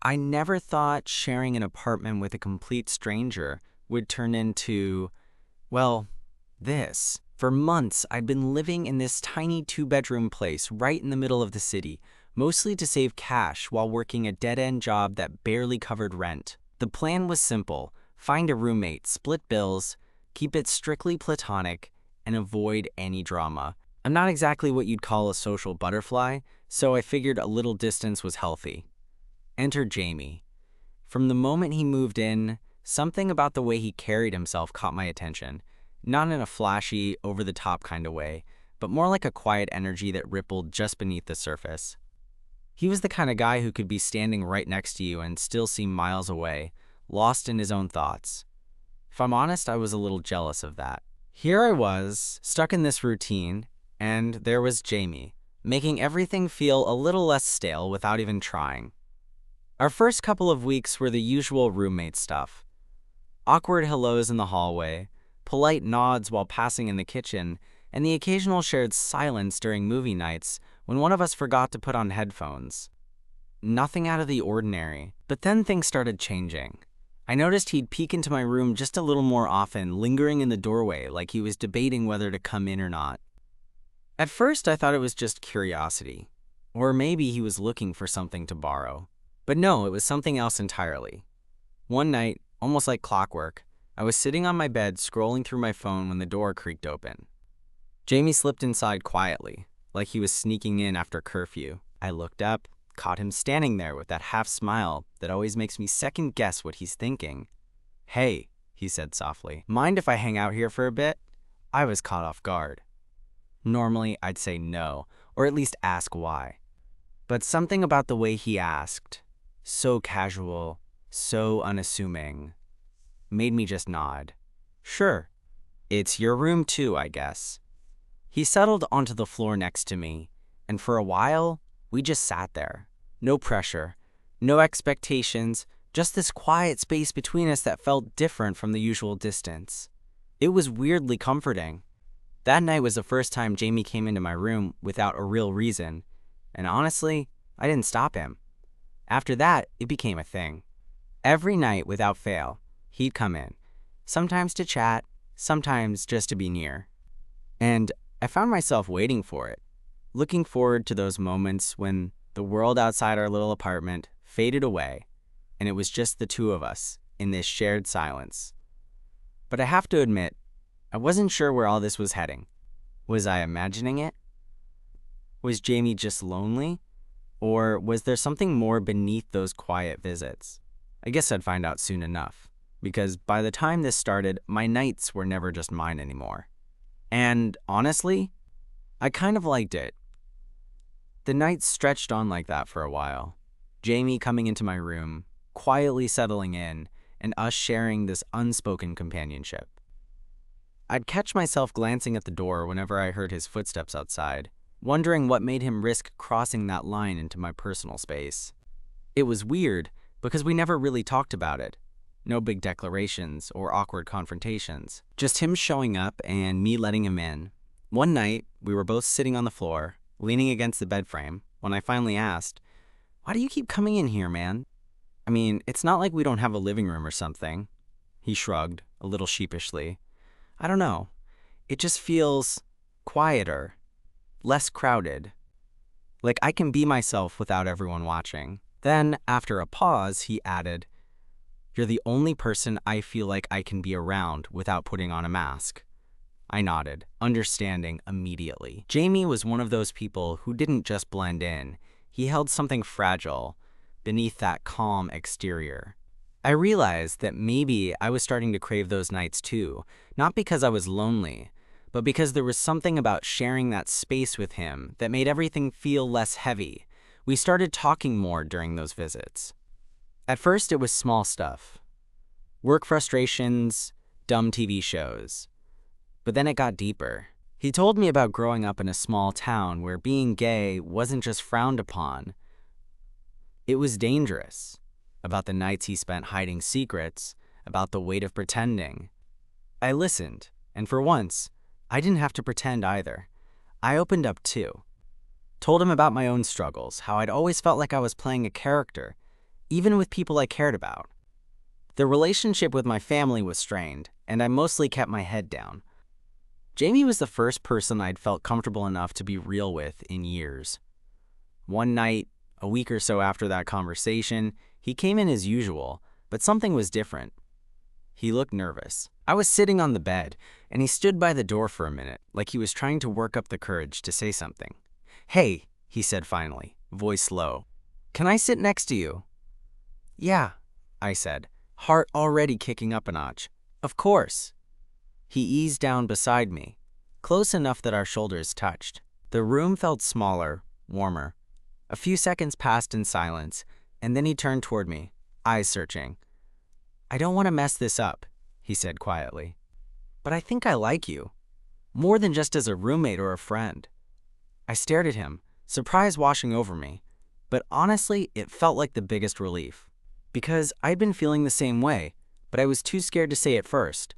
I never thought sharing an apartment with a complete stranger would turn into, well, this. For months, I'd been living in this tiny two-bedroom place right in the middle of the city, mostly to save cash while working a dead-end job that barely covered rent. The plan was simple: find a roommate, split bills, keep it strictly platonic, and avoid any drama. I'm not exactly what you'd call a social butterfly, so I figured a little distance was healthy. Enter Jamie. From the moment he moved in, something about the way he carried himself caught my attention. Not in a flashy, over-the-top kind of way, but more like a quiet energy that rippled just beneath the surface. He was the kind of guy who could be standing right next to you and still seem miles away, lost in his own thoughts. If I'm honest, I was a little jealous of that. Here I was, stuck in this routine, and there was Jamie, making everything feel a little less stale without even trying. Our first couple of weeks were the usual roommate stuff. Awkward hellos in the hallway, polite nods while passing in the kitchen, and the occasional shared silence during movie nights when one of us forgot to put on headphones. Nothing out of the ordinary. But then things started changing. I noticed he'd peek into my room just a little more often, lingering in the doorway like he was debating whether to come in or not. At first, I thought it was just curiosity, or maybe he was looking for something to borrow. But no, it was something else entirely. One night, almost like clockwork, I was sitting on my bed scrolling through my phone when the door creaked open. Jamie slipped inside quietly, like he was sneaking in after curfew. I looked up, caught him standing there with that half smile that always makes me second guess what he's thinking. "Hey," he said softly, "mind if I hang out here for a bit?" I was caught off guard. Normally, I'd say no, or at least ask why. But something about the way he asked, so casual, so unassuming, made me just nod. "Sure. It's your room too, I guess." He settled onto the floor next to me, and for a while, we just sat there. No pressure, no expectations, just this quiet space between us that felt different from the usual distance. It was weirdly comforting. That night was the first time Jamie came into my room without a real reason, and honestly, I didn't stop him. After that, it became a thing. Every night, without fail, he'd come in, sometimes to chat, sometimes just to be near. And I found myself waiting for it, looking forward to those moments when the world outside our little apartment faded away, and it was just the two of us in this shared silence. But I have to admit, I wasn't sure where all this was heading. Was I imagining it? Was Jamie just lonely? Or was there something more beneath those quiet visits? I guess I'd find out soon enough, because by the time this started, my nights were never just mine anymore. And honestly, I kind of liked it. The nights stretched on like that for a while. Jamie coming into my room, quietly settling in, and us sharing this unspoken companionship. I'd catch myself glancing at the door whenever I heard his footsteps outside, wondering what made him risk crossing that line into my personal space. It was weird, because we never really talked about it. No big declarations or awkward confrontations. Just him showing up and me letting him in. One night, we were both sitting on the floor, leaning against the bed frame, when I finally asked, "Why do you keep coming in here, man? I mean, it's not like we don't have a living room or something." He shrugged, a little sheepishly. "I don't know. It just feels quieter. Less crowded. Like I can be myself without everyone watching." Then, after a pause, he added, "You're the only person I feel like I can be around without putting on a mask." I nodded, understanding immediately. Jamie was one of those people who didn't just blend in. He held something fragile beneath that calm exterior. I realized that maybe I was starting to crave those nights too, not because I was lonely, but because there was something about sharing that space with him that made everything feel less heavy. We started talking more during those visits. At first, it was small stuff. Work frustrations, dumb TV shows. But then it got deeper. He told me about growing up in a small town where being gay wasn't just frowned upon. It was dangerous. About the nights he spent hiding secrets, about the weight of pretending. I listened, and for once, I didn't have to pretend either. I opened up too. Told him about my own struggles, how I'd always felt like I was playing a character, even with people I cared about. The relationship with my family was strained, and I mostly kept my head down. Jamie was the first person I'd felt comfortable enough to be real with in years. One night, a week or so after that conversation, he came in as usual, but something was different. He looked nervous. I was sitting on the bed, and he stood by the door for a minute, like he was trying to work up the courage to say something. "Hey," he said finally, voice low. "Can I sit next to you?" "Yeah," I said, heart already kicking up a notch. "Of course." He eased down beside me, close enough that our shoulders touched. The room felt smaller, warmer. A few seconds passed in silence, and then he turned toward me, eyes searching. "I don't want to mess this up," he said quietly. "But I think I like you, more than just as a roommate or a friend." I stared at him, surprise washing over me, but honestly, it felt like the biggest relief. Because I'd been feeling the same way, but I was too scared to say it first.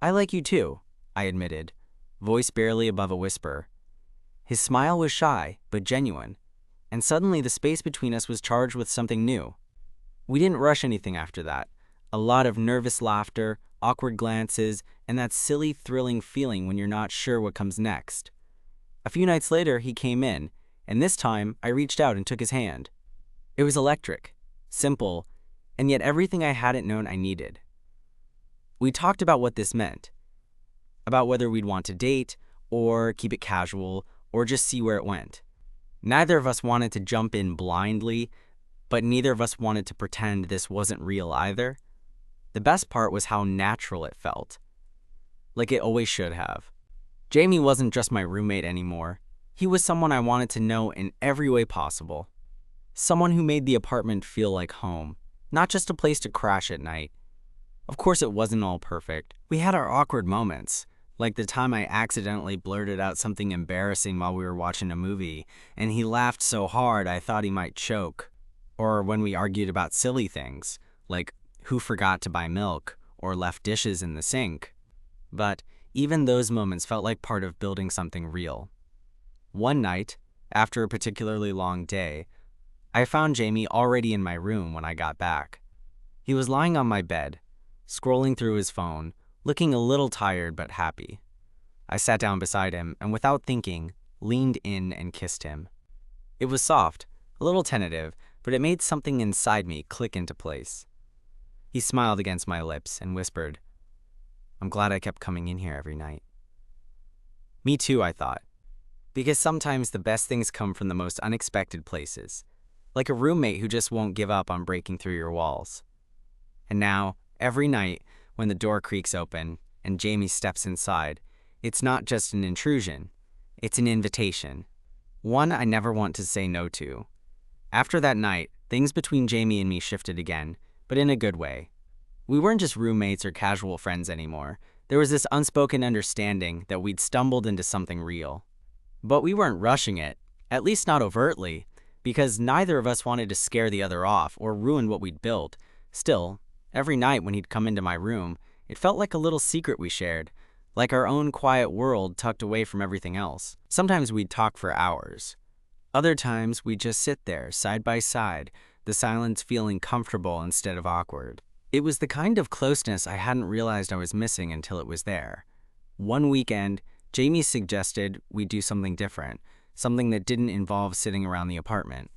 "I like you too," I admitted, voice barely above a whisper. His smile was shy, but genuine, and suddenly the space between us was charged with something new. We didn't rush anything after that. A lot of nervous laughter, awkward glances, and that silly, thrilling feeling when you're not sure what comes next. A few nights later, he came in, and this time I reached out and took his hand. It was electric, simple, and yet everything I hadn't known I needed. We talked about what this meant, about whether we'd want to date, or keep it casual, or just see where it went. Neither of us wanted to jump in blindly, but neither of us wanted to pretend this wasn't real either. The best part was how natural it felt, like it always should have. Jamie wasn't just my roommate anymore. He was someone I wanted to know in every way possible. Someone who made the apartment feel like home, not just a place to crash at night. Of course, it wasn't all perfect. We had our awkward moments, like the time I accidentally blurted out something embarrassing while we were watching a movie, and he laughed so hard I thought he might choke. Or when we argued about silly things, like who forgot to buy milk or left dishes in the sink. But even those moments felt like part of building something real. One night, after a particularly long day, I found Jamie already in my room when I got back. He was lying on my bed, scrolling through his phone, looking a little tired but happy. I sat down beside him and without thinking, leaned in and kissed him. It was soft, a little tentative, but it made something inside me click into place. He smiled against my lips and whispered, "I'm glad I kept coming in here every night." Me too, I thought. Because sometimes the best things come from the most unexpected places, like a roommate who just won't give up on breaking through your walls. And now, every night, when the door creaks open and Jamie steps inside, it's not just an intrusion, it's an invitation. One I never want to say no to. After that night, things between Jamie and me shifted again, but in a good way. We weren't just roommates or casual friends anymore. There was this unspoken understanding that we'd stumbled into something real. But we weren't rushing it, at least not overtly, because neither of us wanted to scare the other off or ruin what we'd built. Still, every night when he'd come into my room, it felt like a little secret we shared, like our own quiet world tucked away from everything else. Sometimes we'd talk for hours. Other times we'd just sit there, side by side, the silence feeling comfortable instead of awkward. It was the kind of closeness I hadn't realized I was missing until it was there. One weekend, Jamie suggested we do something different, something that didn't involve sitting around the apartment.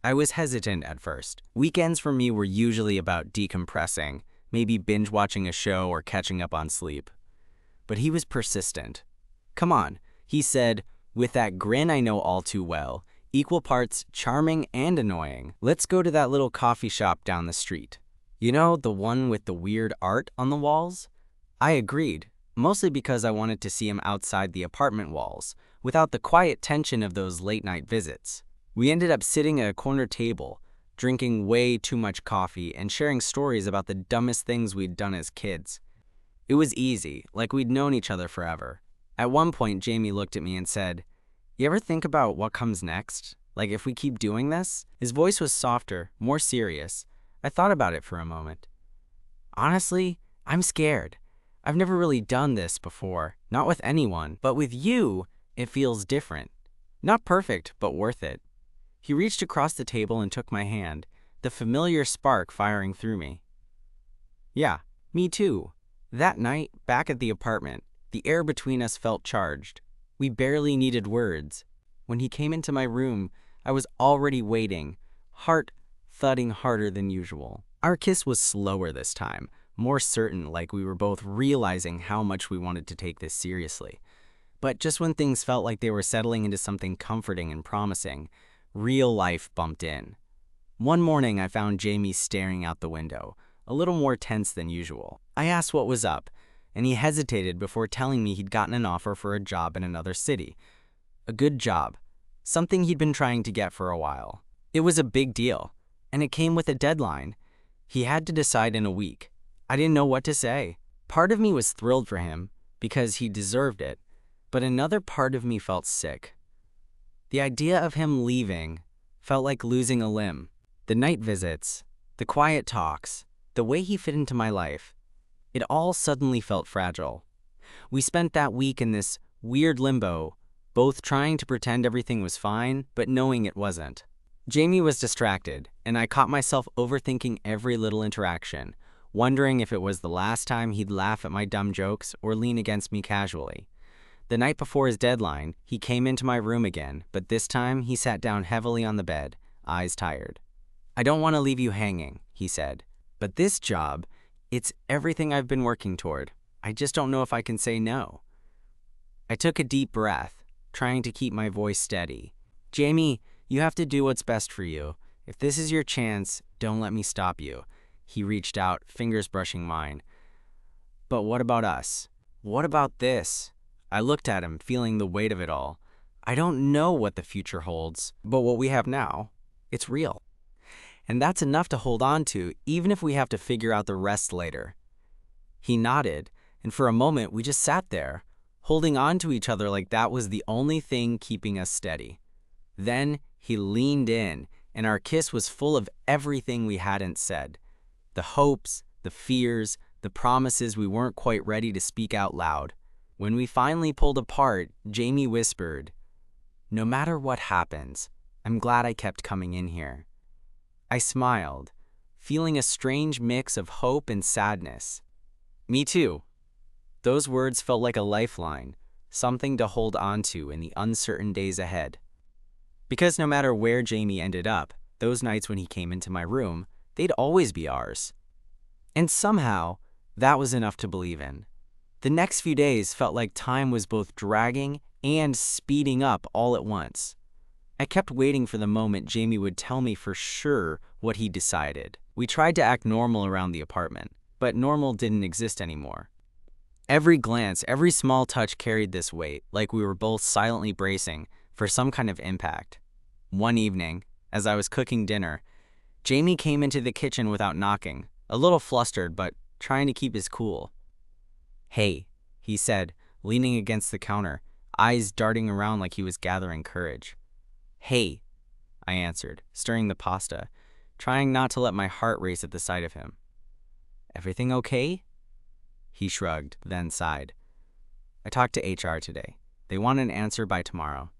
I was hesitant at first. Weekends for me were usually about decompressing, maybe binge watching a show or catching up on sleep. But he was persistent. "Come on," he said, with that grin I know all too well, equal parts charming and annoying. "Let's go to that little coffee shop down the street. You know, the one with the weird art on the walls?" I agreed, mostly because I wanted to see him outside the apartment walls, without the quiet tension of those late-night visits. We ended up sitting at a corner table, drinking way too much coffee and sharing stories about the dumbest things we'd done as kids. It was easy, like we'd known each other forever. At one point, Jamie looked at me and said, "You ever think about what comes next? Like if we keep doing this?" His voice was softer, more serious. I thought about it for a moment. "Honestly, I'm scared. I've never really done this before, not with anyone, but with you, it feels different. Not perfect, but worth it." He reached across the table and took my hand, the familiar spark firing through me. Yeah, me too. That night, back at the apartment, the air between us felt charged. We barely needed words. When he came into my room, I was already waiting, heart thudding harder than usual. Our kiss was slower this time, more certain, like we were both realizing how much we wanted to take this seriously. But just when things felt like they were settling into something comforting and promising, real life bumped in. One morning, I found Jamie staring out the window, a little more tense than usual. I asked what was up, and he hesitated before telling me he'd gotten an offer for a job in another city. A good job, something he'd been trying to get for a while. It was a big deal, and it came with a deadline. He had to decide in a week. I didn't know what to say. Part of me was thrilled for him, because he deserved it, but another part of me felt sick. The idea of him leaving felt like losing a limb. The night visits, the quiet talks, the way he fit into my life, it all suddenly felt fragile. We spent that week in this weird limbo, both trying to pretend everything was fine, but knowing it wasn't. Jamie was distracted, and I caught myself overthinking every little interaction, wondering if it was the last time he'd laugh at my dumb jokes or lean against me casually. The night before his deadline, he came into my room again, but this time he sat down heavily on the bed, eyes tired. "I don't want to leave you hanging," he said, "but this job, it's everything I've been working toward. I just don't know if I can say no." I took a deep breath, trying to keep my voice steady. "Jamie, you have to do what's best for you. If this is your chance, don't let me stop you." He reached out, fingers brushing mine. "But what about us? What about this?" I looked at him, feeling the weight of it all. I don't know what the future holds, but what we have now, it's real. And that's enough to hold on to, even if we have to figure out the rest later. He nodded, and for a moment we just sat there, holding on to each other like that was the only thing keeping us steady. Then he leaned in, and our kiss was full of everything we hadn't said. The hopes, the fears, the promises we weren't quite ready to speak out loud. When we finally pulled apart, Jamie whispered, "No matter what happens, I'm glad I kept coming in here." I smiled, feeling a strange mix of hope and sadness. Me too. Those words felt like a lifeline, something to hold on to in the uncertain days ahead. Because no matter where Jamie ended up, those nights when he came into my room, they'd always be ours. And somehow, that was enough to believe in. The next few days felt like time was both dragging and speeding up all at once. I kept waiting for the moment Jamie would tell me for sure what he decided. We tried to act normal around the apartment, but normal didn't exist anymore. Every glance, every small touch carried this weight, like we were both silently bracing for some kind of impact. One evening, as I was cooking dinner, Jamie came into the kitchen without knocking, a little flustered but trying to keep his cool. "Hey," he said, leaning against the counter, eyes darting around like he was gathering courage. "Hey," I answered, stirring the pasta, trying not to let my heart race at the sight of him. "Everything okay?" He shrugged, then sighed. "I talked to HR today. They want an answer by tomorrow.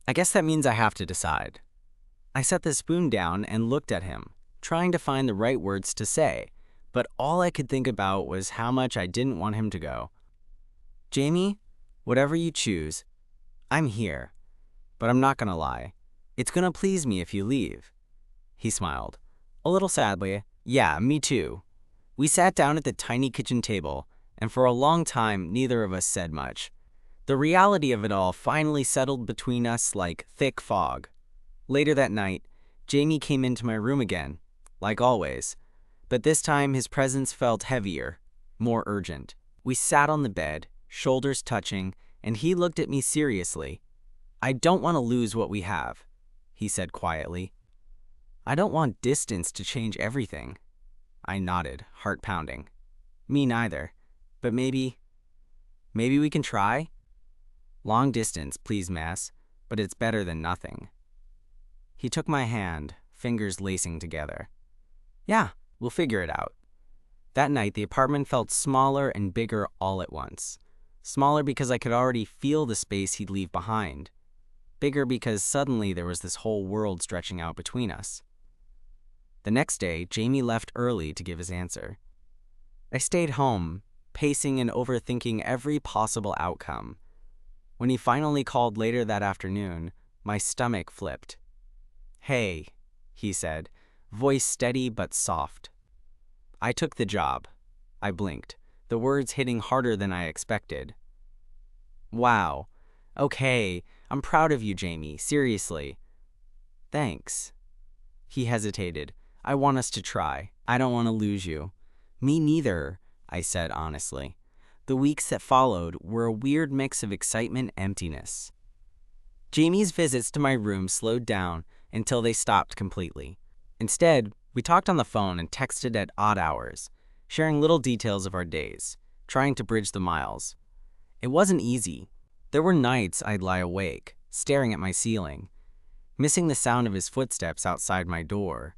I guess that means I have to decide." I set the spoon down and looked at him, trying to find the right words to say, but all I could think about was how much I didn't want him to go. "Jamie, whatever you choose, I'm here, but I'm not gonna lie. It's gonna please me if you leave." He smiled, a little sadly. "Yeah, me too." We sat down at the tiny kitchen table, and for a long time, neither of us said much. The reality of it all finally settled between us like thick fog. Later that night, Jamie came into my room again, like always, but this time his presence felt heavier, more urgent. We sat on the bed, shoulders touching, and he looked at me seriously. "I don't want to lose what we have," he said quietly. "I don't want distance to change everything." I nodded, heart pounding. "Me neither, but maybe we can try? Long distance, please, Mass, but it's better than nothing." He took my hand, fingers lacing together. "Yeah, we'll figure it out." That night, the apartment felt smaller and bigger all at once. Smaller because I could already feel the space he'd leave behind. Bigger because suddenly there was this whole world stretching out between us. The next day, Jamie left early to give his answer. I stayed home, pacing and overthinking every possible outcome. When he finally called later that afternoon, my stomach flipped. "Hey," he said, voice steady but soft. "I took the job." I blinked, the words hitting harder than I expected. "Wow. Okay, I'm proud of you, Jamie, seriously." "Thanks." He hesitated. "I want us to try. I don't want to lose you." "Me neither," I said honestly. The weeks that followed were a weird mix of excitement and emptiness. Jamie's visits to my room slowed down until they stopped completely. Instead, we talked on the phone and texted at odd hours, sharing little details of our days, trying to bridge the miles. It wasn't easy. There were nights I'd lie awake, staring at my ceiling, missing the sound of his footsteps outside my door,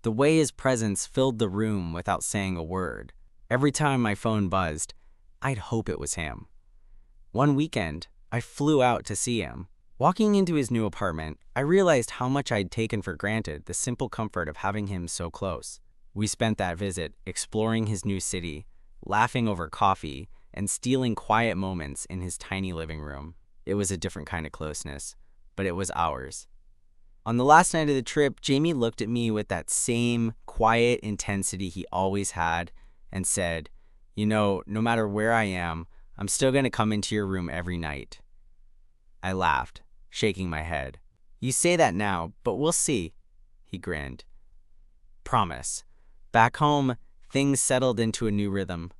the way his presence filled the room without saying a word. Every time my phone buzzed, I'd hope it was him. One weekend, I flew out to see him. Walking into his new apartment, I realized how much I'd taken for granted the simple comfort of having him so close. We spent that visit exploring his new city, laughing over coffee, and stealing quiet moments in his tiny living room. It was a different kind of closeness, but it was ours. On the last night of the trip, Jamie looked at me with that same quiet intensity he always had and said, no matter where I am, I'm still going to come into your room every night." I laughed, shaking my head. "You say that now, but we'll see," he grinned. "Promise." Back home, things settled into a new rhythm.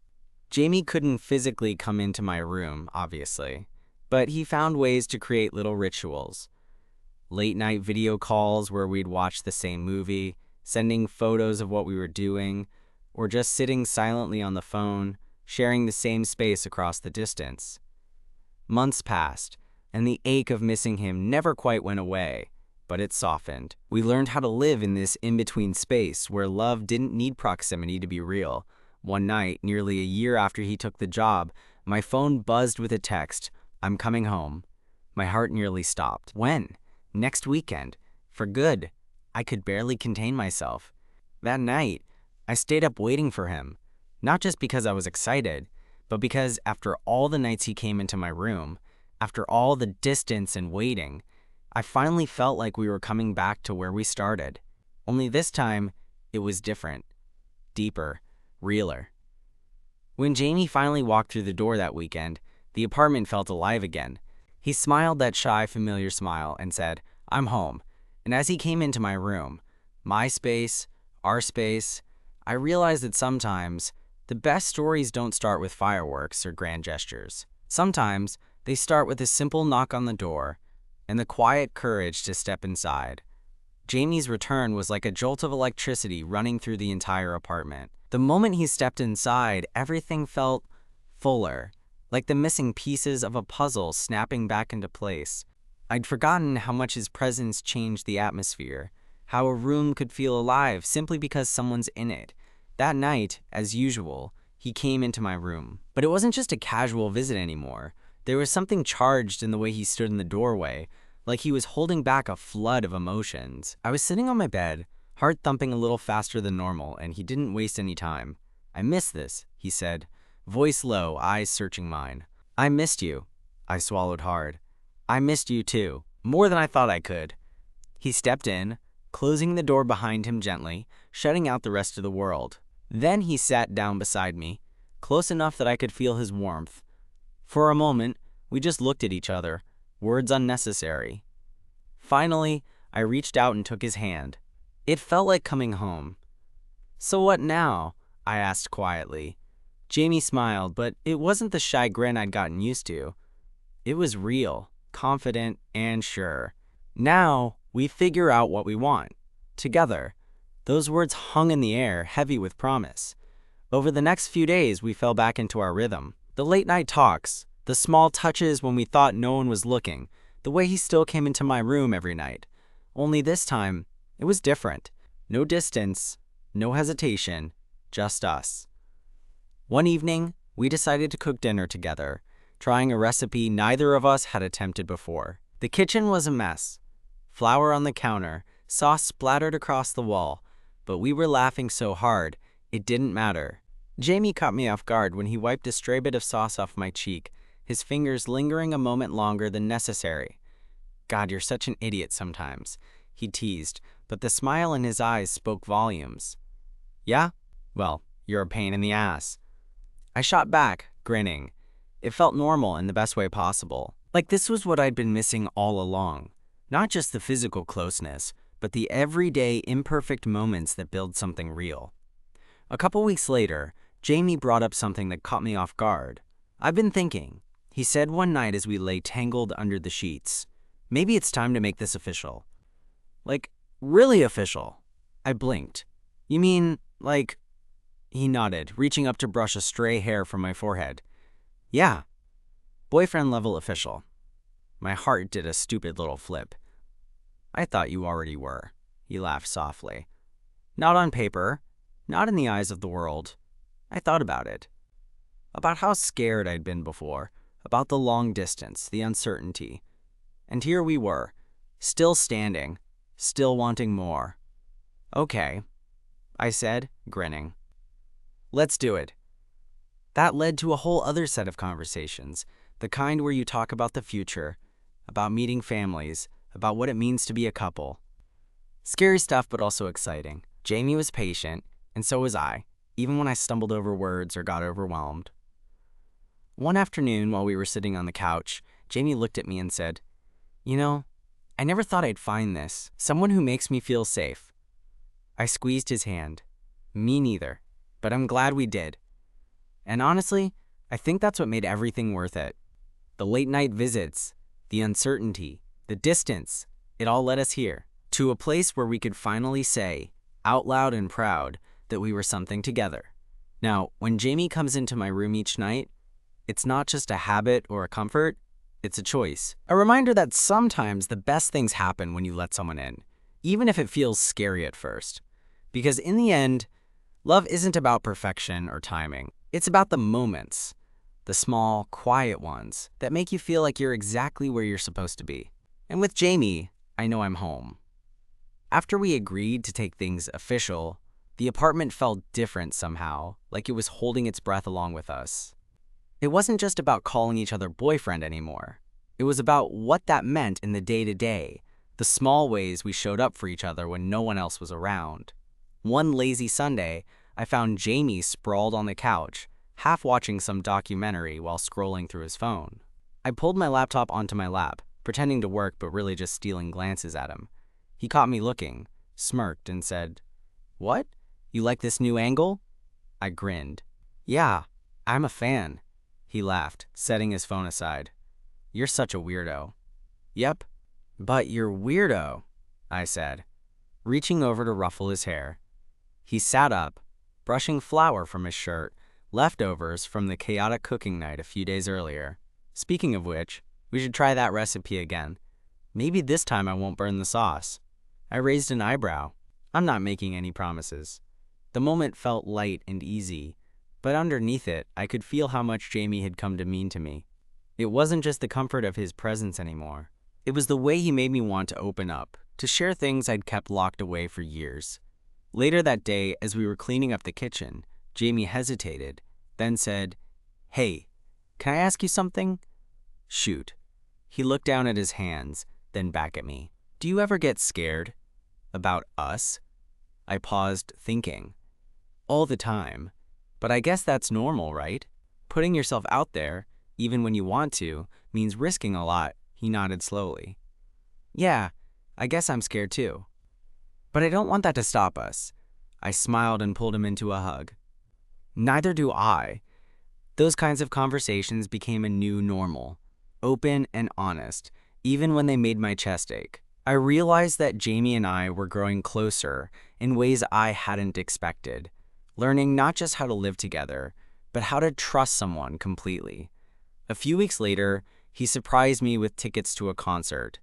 Jamie couldn't physically come into my room, obviously, but he found ways to create little rituals. Late-night video calls where we'd watch the same movie, sending photos of what we were doing, or just sitting silently on the phone, sharing the same space across the distance. Months passed, and the ache of missing him never quite went away, but it softened. We learned how to live in this in-between space where love didn't need proximity to be real. One night, nearly a year after he took the job, my phone buzzed with a text, "I'm coming home." My heart nearly stopped. When? Next weekend. For good. I could barely contain myself. That night, I stayed up waiting for him, not just because I was excited, but because after all the nights he came into my room, after all the distance and waiting, I finally felt like we were coming back to where we started. Only this time, it was different, deeper, realer. When Jamie finally walked through the door that weekend, the apartment felt alive again. He smiled that shy, familiar smile and said, "I'm home." And as he came into my room, my space, our space, I realized that sometimes the best stories don't start with fireworks or grand gestures. Sometimes they start with a simple knock on the door and the quiet courage to step inside. Jamie's return was like a jolt of electricity running through the entire apartment. The moment he stepped inside, everything felt fuller, like the missing pieces of a puzzle snapping back into place. I'd forgotten how much his presence changed the atmosphere, how a room could feel alive simply because someone's in it. That night, as usual, he came into my room. But it wasn't just a casual visit anymore. There was something charged in the way he stood in the doorway, like he was holding back a flood of emotions. I was sitting on my bed, heart thumping a little faster than normal, and he didn't waste any time. "I miss this," he said, voice low, eyes searching mine. "I missed you." I swallowed hard. "I missed you too, more than I thought I could." He stepped in, closing the door behind him gently, shutting out the rest of the world. Then he sat down beside me, close enough that I could feel his warmth. For a moment, we just looked at each other, words unnecessary. Finally, I reached out and took his hand. It felt like coming home. "So what now?" I asked quietly. Jamie smiled, but it wasn't the shy grin I'd gotten used to. It was real, confident, and sure. "Now, we figure out what we want. Together." Those words hung in the air, heavy with promise. Over the next few days, we fell back into our rhythm. The late-night talks, the small touches when we thought no one was looking, the way he still came into my room every night. Only this time, it was different. No distance, no hesitation, just us. One evening, we decided to cook dinner together, trying a recipe neither of us had attempted before. The kitchen was a mess. Flour on the counter, sauce splattered across the wall, but we were laughing so hard, it didn't matter. Jamie caught me off guard when he wiped a stray bit of sauce off my cheek, his fingers lingering a moment longer than necessary. "God, you're such an idiot sometimes," he teased, but the smile in his eyes spoke volumes. "Yeah? Well, you're a pain in the ass." I shot back, grinning. It felt normal in the best way possible. Like this was what I'd been missing all along. Not just the physical closeness, but the everyday imperfect moments that build something real. A couple weeks later, Jamie brought up something that caught me off guard. "I've been thinking," he said one night as we lay tangled under the sheets. "Maybe it's time to make this official." "Like, really official?" I blinked. "You mean, like..." He nodded, reaching up to brush a stray hair from my forehead. "Yeah. Boyfriend level official." My heart did a stupid little flip. "I thought you already were," he laughed softly. "Not on paper, not in the eyes of the world. I thought about it. About how scared I'd been before, about the long distance, the uncertainty. And here we were, still standing, still wanting more." "Okay," I said, grinning. "Let's do it." That led to a whole other set of conversations, the kind where you talk about the future, about meeting families, about what it means to be a couple. Scary stuff, but also exciting. Jamie was patient, and so was I, even when I stumbled over words or got overwhelmed. One afternoon, while we were sitting on the couch, Jamie looked at me and said, "You know, I never thought I'd find this, someone who makes me feel safe." I squeezed his hand. "Me neither, but I'm glad we did. And honestly, I think that's what made everything worth it. The late night visits, the uncertainty, the distance, it all led us here, to a place where we could finally say, out loud and proud, that we were something together. Now, when Jamie comes into my room each night, it's not just a habit or a comfort, it's a choice. A reminder that sometimes the best things happen when you let someone in, even if it feels scary at first. Because in the end, love isn't about perfection or timing. It's about the moments, the small, quiet ones that make you feel like you're exactly where you're supposed to be. And with Jamie, I know I'm home. After we agreed to take things official, the apartment felt different somehow, like it was holding its breath along with us. It wasn't just about calling each other boyfriend anymore. It was about what that meant in the day-to-day, the small ways we showed up for each other when no one else was around. One lazy Sunday, I found Jamie sprawled on the couch, half watching some documentary while scrolling through his phone. I pulled my laptop onto my lap, pretending to work but really just stealing glances at him. He caught me looking, smirked, and said, "What? You like this new angle?" I grinned. "Yeah, I'm a fan." He laughed, setting his phone aside. "You're such a weirdo." "Yep, but you're weirdo," I said, reaching over to ruffle his hair. He sat up, brushing flour from his shirt, leftovers from the chaotic cooking night a few days earlier. Speaking of which, we should try that recipe again. Maybe this time I won't burn the sauce. I raised an eyebrow. I'm not making any promises. The moment felt light and easy, but underneath it, I could feel how much Jamie had come to mean to me. It wasn't just the comfort of his presence anymore. It was the way he made me want to open up, to share things I'd kept locked away for years. Later that day, as we were cleaning up the kitchen, Jamie hesitated, then said, "Hey, can I ask you something?" "Shoot." He looked down at his hands, then back at me. "Do you ever get scared? About us?" I paused, thinking. "All the time. But I guess that's normal, right? Putting yourself out there, even when you want to, means risking a lot," he nodded slowly. "Yeah, I guess I'm scared too. But I don't want that to stop us." I smiled and pulled him into a hug. "Neither do I." Those kinds of conversations became a new normal, open and honest, even when they made my chest ache. I realized that Jamie and I were growing closer in ways I hadn't expected, learning not just how to live together, but how to trust someone completely. A few weeks later, he surprised me with tickets to a concert.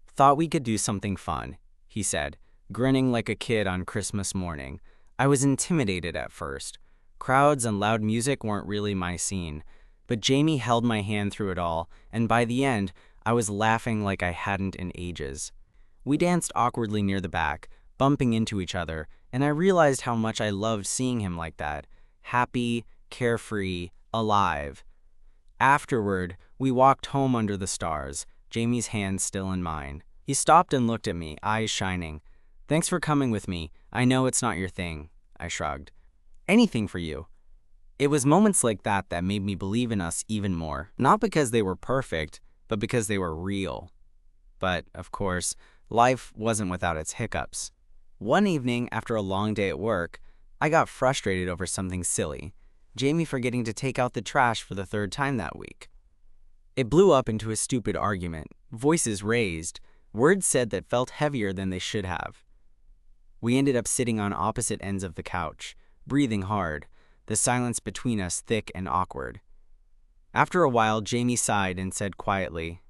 "Thought we could do something fun," he said, grinning like a kid on Christmas morning. I was intimidated at first. Crowds and loud music weren't really my scene, but Jamie held my hand through it all, and by the end, I was laughing like I hadn't in ages. We danced awkwardly near the back, bumping into each other, And I realized how much I loved seeing him like that, happy, carefree, alive. Afterward, we walked home under the stars, Jamie's hand still in mine. He stopped and looked at me, eyes shining. "Thanks for coming with me. I know it's not your thing," I shrugged. "Anything for you." It was moments like that that made me believe in us even more. Not because they were perfect, but because they were real. But, of course, life wasn't without its hiccups. One evening, after a long day at work, I got frustrated over something silly. Jamie forgetting to take out the trash for the third time that week. It blew up into a stupid argument, voices raised, words said that felt heavier than they should have. We ended up sitting on opposite ends of the couch, breathing hard, the silence between us thick and awkward. After a while, Jamie sighed and said quietly,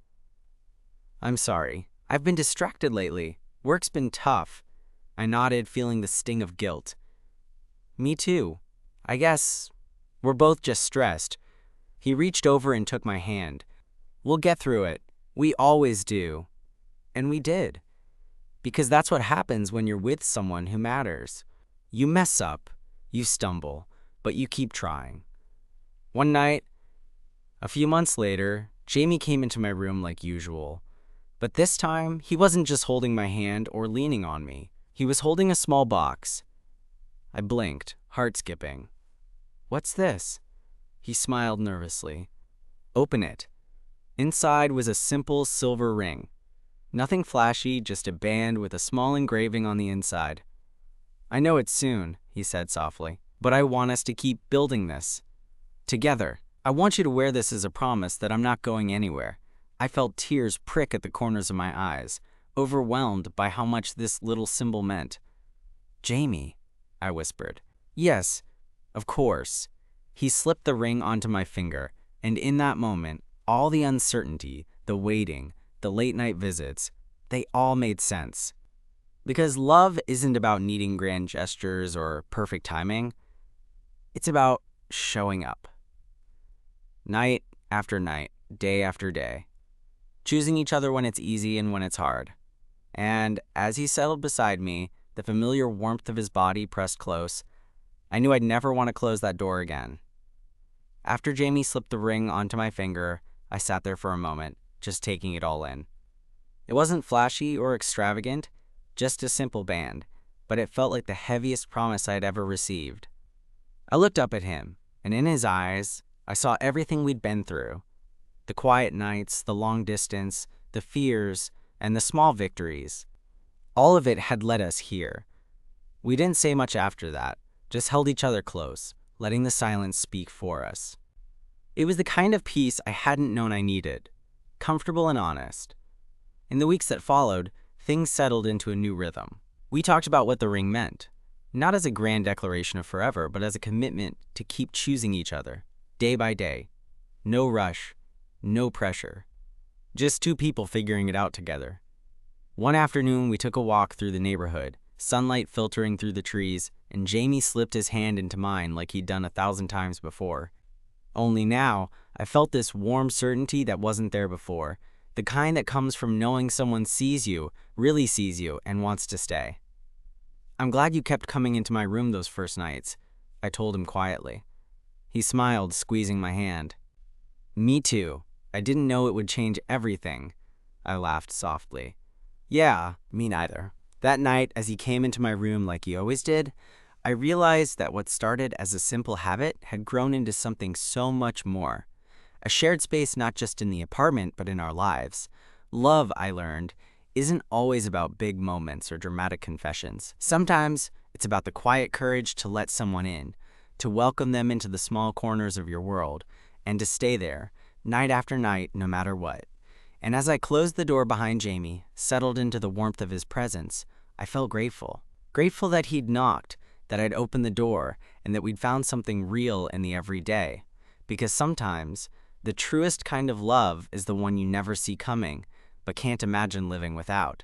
"I'm sorry. I've been distracted lately. Work's been tough." I nodded, feeling the sting of guilt. "Me too. I guess we're both just stressed." He reached over and took my hand. "We'll get through it. We always do." And we did. Because that's what happens when you're with someone who matters. You mess up, you stumble, but you keep trying. One night, a few months later, Jamie came into my room like usual. But this time, he wasn't just holding my hand or leaning on me. He was holding a small box. I blinked, heart skipping. "What's this?" He smiled nervously. "Open it." Inside was a simple silver ring. Nothing flashy, just a band with a small engraving on the inside. "I know it's soon," he said softly, "but I want us to keep building this. Together. I want you to wear this as a promise that I'm not going anywhere." I felt tears prick at the corners of my eyes, overwhelmed by how much this little symbol meant. "Jamie," I whispered. "Yes, of course." He slipped the ring onto my finger, and in that moment, all the uncertainty, the waiting, the late-night visits, they all made sense. Because love isn't about needing grand gestures or perfect timing. It's about showing up. Night after night, day after day. Choosing each other when it's easy and when it's hard. And as he settled beside me, the familiar warmth of his body pressed close, I knew I'd never want to close that door again. After Jamie slipped the ring onto my finger, I sat there for a moment, just taking it all in. It wasn't flashy or extravagant, just a simple band, but it felt like the heaviest promise I'd ever received. I looked up at him, and in his eyes, I saw everything we'd been through. The quiet nights, the long distance, the fears, and the small victories. All of it had led us here. We didn't say much after that, just held each other close, letting the silence speak for us. It was the kind of peace I hadn't known I needed, comfortable and honest. In the weeks that followed, things settled into a new rhythm. We talked about what the ring meant, not as a grand declaration of forever, but as a commitment to keep choosing each other, day by day. No rush, no pressure. Just two people figuring it out together. One afternoon, we took a walk through the neighborhood, sunlight filtering through the trees, and Jamie slipped his hand into mine like he'd done 1,000 times before. Only now, I felt this warm certainty that wasn't there before, the kind that comes from knowing someone sees you, really sees you, and wants to stay. "I'm glad you kept coming into my room those first nights," I told him quietly. He smiled, squeezing my hand. "Me too. I didn't know it would change everything." I laughed softly. "Yeah, me neither." That night, as he came into my room like he always did, I realized that what started as a simple habit had grown into something so much more. A shared space not just in the apartment, but in our lives. Love, I learned, isn't always about big moments or dramatic confessions. Sometimes it's about the quiet courage to let someone in, to welcome them into the small corners of your world, and to stay there, night after night, no matter what. And as I closed the door behind Jamie, settled into the warmth of his presence, I felt grateful. Grateful that he'd knocked, that I'd opened the door, and that we'd found something real in the everyday. Because sometimes, the truest kind of love is the one you never see coming, but can't imagine living without.